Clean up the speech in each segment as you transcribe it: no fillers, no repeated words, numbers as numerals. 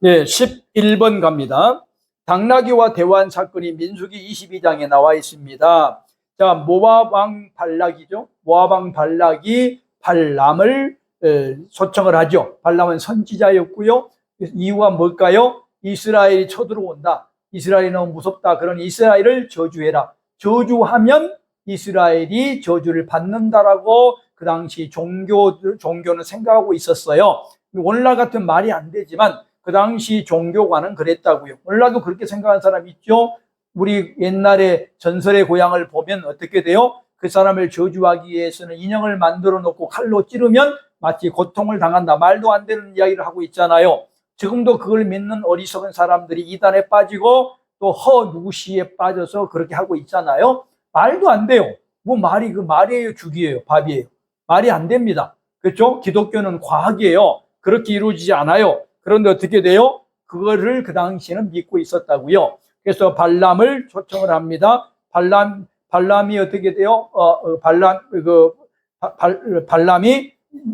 네, 11번 갑니다. 당나귀와 대화한 사건이 민수기 22장에 나와 있습니다. 자, 모압 왕 발락이죠. 모압 왕 발락이 발람을 초청을 하죠. 발람은 선지자였고요. 이유가 뭘까요? 이스라엘이 쳐들어온다. 이스라엘이 너무 무섭다. 그러니 이스라엘을 저주해라. 저주하면 이스라엘이 저주를 받는다라고 그 당시 종교는 생각하고 있었어요. 오늘날 같은 말이 안 되지만 그 당시 종교관은 그랬다고요. 오늘날도 그렇게 생각하는 사람 있죠? 우리 옛날에 전설의 고향을 보면 어떻게 돼요? 그 사람을 저주하기 위해서는 인형을 만들어 놓고 칼로 찌르면 마치 고통을 당한다. 말도 안 되는 이야기를 하고 있잖아요. 지금도 그걸 믿는 어리석은 사람들이 이단에 빠지고 또 허누시에 빠져서 그렇게 하고 있잖아요. 말도 안 돼요. 뭐 말이에요, 죽이에요, 밥이에요. 말이 안 됩니다. 그렇죠? 기독교는 과학이에요. 그렇게 이루어지지 않아요. 그런데 어떻게 돼요? 그거를 그 당시에는 믿고 있었다고요. 그래서 발람을 초청을 합니다. 발람이 어떻게 돼요? 발람이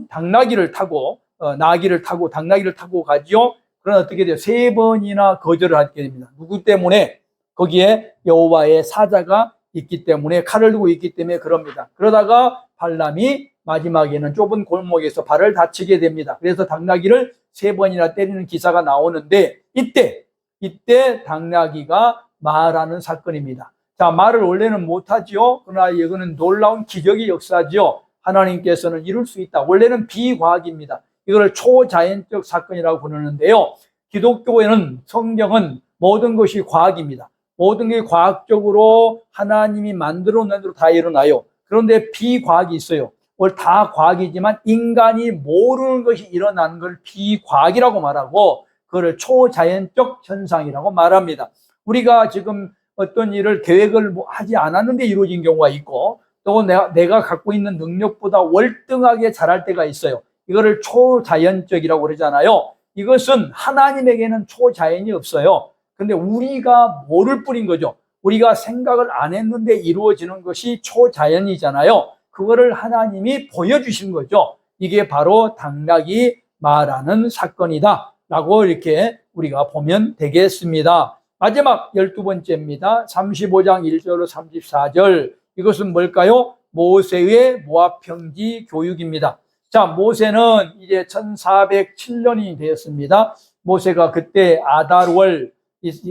당나귀를 타고 나귀를 타고 당나귀를 타고 가지요. 그러나 어떻게 돼요? 3번이나 거절을 하게 됩니다. 누구 때문에? 거기에 여호와의 사자가 있기 때문에, 칼을 두고 있기 때문에 그럽니다. 그러다가 발람이 마지막에는 좁은 골목에서 발을 다치게 됩니다. 그래서 당나귀를 3번이나 때리는 기사가 나오는데, 이때 당나귀가 말하는 사건입니다. 자, 말을 원래는 못하지요. 그러나 이거는 놀라운 기적의 역사지요. 하나님께서는 이룰 수 있다. 원래는 비과학입니다. 이걸 초자연적 사건이라고 부르는데요. 기독교에는, 성경은 모든 것이 과학입니다. 모든 게 과학적으로 하나님이 만들어 놓은 대로 다 일어나요. 그런데 비과학이 있어요. 다 과학이지만 인간이 모르는 것이 일어나는 걸 비과학이라고 말하고, 그걸 초자연적 현상이라고 말합니다. 우리가 지금 어떤 일을 계획을 하지 않았는데 이루어진 경우가 있고, 또 내가 갖고 있는 능력보다 월등하게 잘할 때가 있어요. 이거를 초자연적이라고 그러잖아요. 이것은 하나님에게는 초자연이 없어요. 근데 우리가 모를 뿐인 거죠. 우리가 생각을 안 했는데 이루어지는 것이 초자연이잖아요. 그거를 하나님이 보여주신 거죠. 이게 바로 당나귀 말하는 사건이다 라고 이렇게 우리가 보면 되겠습니다. 마지막 12번째입니다. 35장 1절로 34절. 이것은 뭘까요? 모세의 모압 평지 교육입니다. 자, 모세는 이제 1407년이 되었습니다. 모세가 그때 아달월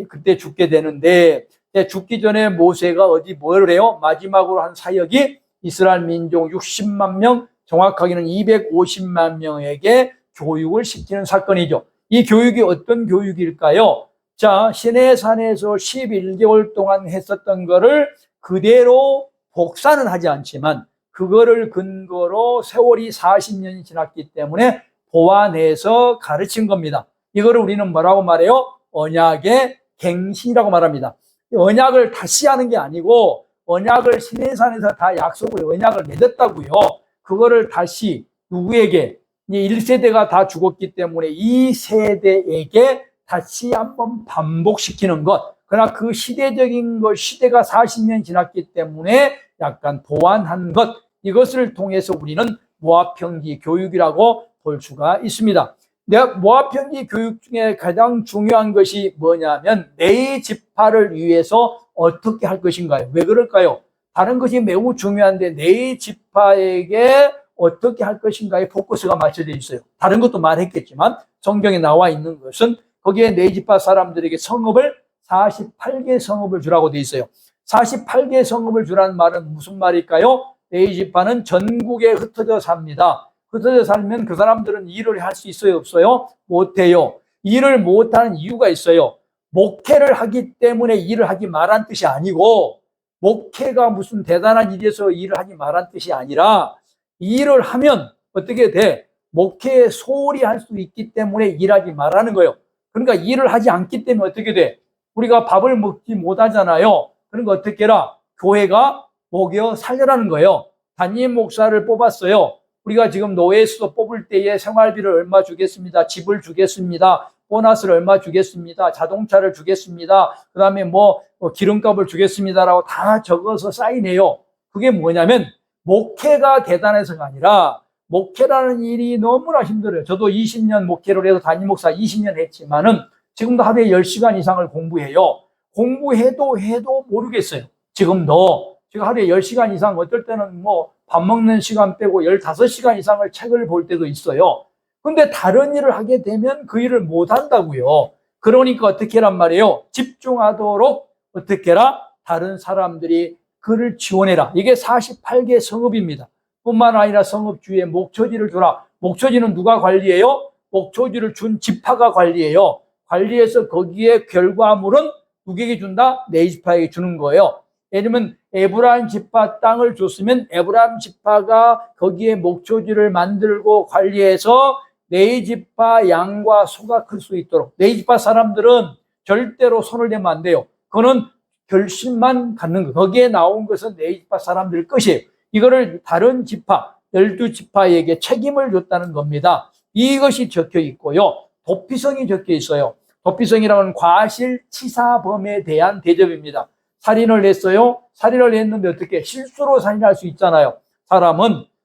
그때 죽게 되는데, 죽기 전에 모세가 뭘 해요? 마지막으로 한 사역이 이스라엘 민족 60만 명, 정확하게는 250만 명에게 교육을 시키는 사건이죠. 이 교육이 어떤 교육일까요? 자, 시내산에서 11개월 동안 했었던 거를 그대로 복사는 하지 않지만 그거를 근거로 세월이 40년이 지났기 때문에 보완해서 가르친 겁니다. 이거를 우리는 뭐라고 말해요? 언약의 갱신이라고 말합니다. 언약을 다시 하는 게 아니고, 언약을 시내산에서 다 언약을 맺었다고요. 그거를 다시 누구에게? 이제 1세대가 다 죽었기 때문에 2세대에게 다시 한번 반복시키는 것. 그러나 그 시대적인 것, 시대가 40년 지났기 때문에 약간 보완한 것. 이것을 통해서 우리는 모압 평지 교육이라고 볼 수가 있습니다. 모압 평지 교육 중에 가장 중요한 것이 뭐냐면, 내 지파를 위해서 어떻게 할 것인가요? 왜 그럴까요? 다른 것이 매우 중요한데 내 지파에게 어떻게 할 것인가에 포커스가 맞춰져 있어요. 다른 것도 말했겠지만 성경에 나와 있는 것은 거기에 내 지파 사람들에게 48개 성읍을 주라고 돼 있어요. 48개 성읍을 주라는 말은 무슨 말일까요? 내 지파는 전국에 흩어져 삽니다. 흩어져 살면 그 사람들은 일을 할 수 있어요, 없어요? 못해요. 일을 못하는 이유가 있어요. 목회를 하기 때문에 일을 하지 말란 뜻이 아니고, 목회가 무슨 대단한 일에서 일을 하지 말란 뜻이 아니라, 일을 하면 어떻게 돼? 목회에 소홀히 할 수 있기 때문에 일하지 말라는 거예요. 그러니까 일을 하지 않기 때문에 어떻게 돼? 우리가 밥을 먹지 못하잖아요. 그러니까 어떻게 해라? 교회가 먹여 살려라는 거예요. 담임 목사를 뽑았어요. 우리가 지금 노예수도 뽑을 때에 생활비를 얼마 주겠습니다. 집을 주겠습니다. 보너스를 얼마 주겠습니다. 자동차를 주겠습니다. 그 다음에 기름값을 주겠습니다라고 다 적어서 사인해요. 그게 뭐냐면 목회가 대단해서가 아니라 목회라는 일이 너무나 힘들어요. 저도 20년 목회를 해서 담임 목사 20년 했지만은 지금도 하루에 10시간 이상을 공부해요. 공부해도 모르겠어요. 지금도 제가 하루에 10시간 이상, 어떨 때는 뭐 밥 먹는 시간 빼고 15시간 이상을 책을 볼 때도 있어요. 근데 다른 일을 하게 되면 그 일을 못 한다고요. 그러니까 어떻게 하란 말이에요? 집중하도록 어떻게 해라? 다른 사람들이 그를 지원해라. 이게 48개 성읍입니다. 뿐만 아니라 성읍 주위에 목초지를 두라. 목초지는 누가 관리해요? 목초지를 준 지파가 관리해요. 관리해서 거기에 결과물은 누구에게 준다? 네 지파에게 주는 거예요. 예를 들면 에브라임 지파 땅을 줬으면 에브라임 지파가 거기에 목초지를 만들고 관리해서 네 지파 양과 소가 클 수 있도록. 네 지파 사람들은 절대로 손을 대면 안 돼요. 그거는 결심만 갖는 거. 거기에 나온 것은 네 지파 사람들 것이에요. 이거를 다른 지파, 12지파에게 책임을 줬다는 겁니다. 이것이 적혀 있고요. 도피성이 적혀 있어요. 도피성이라는 과실치사범에 대한 대접입니다. 살인을 했어요. 살인을 했는데 어떻게 실수로 살인할 수 있잖아요.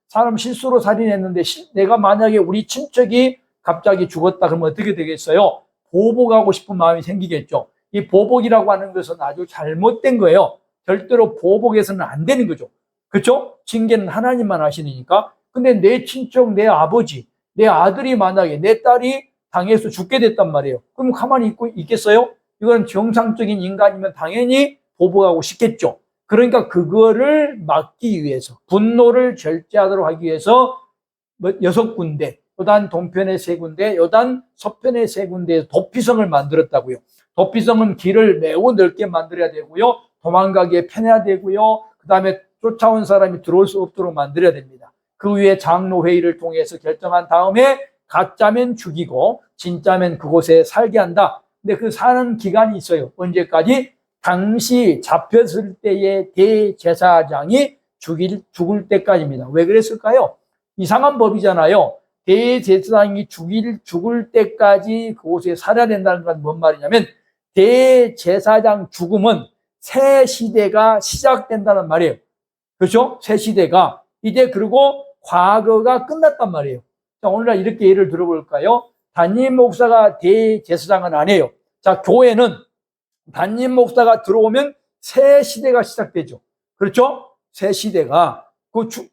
사람 실수로 살인했는데 내가 만약에 우리 친척이 갑자기 죽었다 그러면 어떻게 되겠어요? 보복하고 싶은 마음이 생기겠죠. 이 보복이라고 하는 것은 아주 잘못된 거예요. 절대로 보복해서는 안 되는 거죠. 그렇죠? 징계는 하나님만 하시니까. 근데 내 친척, 내 아버지, 내 아들이 만약에 내 딸이 당해서 죽게 됐단 말이에요. 그럼 가만히 있겠어요? 이건 정상적인 인간이면 당연히 보복하고 싶겠죠. 그러니까 그거를 막기 위해서, 분노를 절제하도록 하기 위해서 6군데, 요단 동편의 3군데, 요단 서편의 3군데에서 도피성을 만들었다고요. 도피성은 길을 매우 넓게 만들어야 되고요. 도망가기에 편해야 되고요. 그 다음에 쫓아온 사람이 들어올 수 없도록 만들어야 됩니다. 그 위에 장로회의를 통해서 결정한 다음에 가짜면 죽이고 진짜면 그곳에 살게 한다. 근데 그 사는 기간이 있어요. 언제까지? 당시 잡혔을 때의 대제사장이 죽을 때까지입니다. 왜 그랬을까요? 이상한 법이잖아요. 대제사장이 죽을 때까지 그곳에 살아야 된다는 건 뭔 말이냐면 대제사장 죽음은 새 시대가 시작된다는 말이에요. 그렇죠? 새 시대가. 이제 그리고 과거가 끝났단 말이에요. 자, 오늘날 이렇게 예를 들어볼까요? 담임 목사가 대제사장은 아니에요. 자, 교회는 담임 목사가 들어오면 새 시대가 시작되죠. 그렇죠? 새 시대가.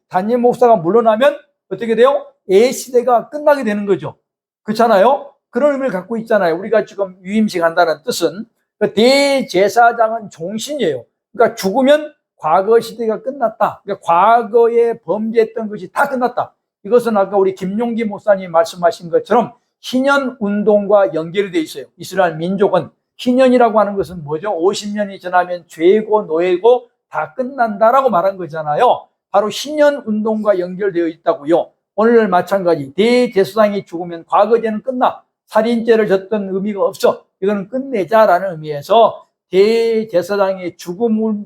담임 목사가 물러나면 어떻게 돼요? 예 시대가 끝나게 되는 거죠. 그렇잖아요? 그런 의미를 갖고 있잖아요. 우리가 지금 유임식 한다는 뜻은 대제사장은 종신이에요. 그러니까 죽으면 과거 시대가 끝났다. 그러니까 과거에 범죄했던 것이 다 끝났다. 이것은 아까 우리 김용기 목사님 말씀하신 것처럼 희년 운동과 연결이 되어 있어요. 이스라엘 민족은 희년이라고 하는 것은 뭐죠? 50년이 지나면 죄고 노예고 다 끝난다라고 말한 거잖아요. 바로 희년 운동과 연결되어 있다고요. 오늘 마찬가지. 대제사장이 죽으면 과거죄는 끝나. 살인죄를 졌던 의미가 없어. 이거는 끝내자라는 의미에서 대제사장의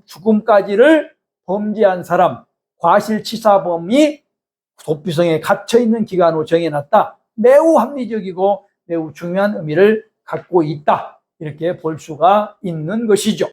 죽음까지를 범죄한 사람, 과실치사범이 도피성에 갇혀있는 기간으로 정해놨다. 매우 합리적이고 매우 중요한 의미를 갖고 있다. 이렇게 볼 수가 있는 것이죠.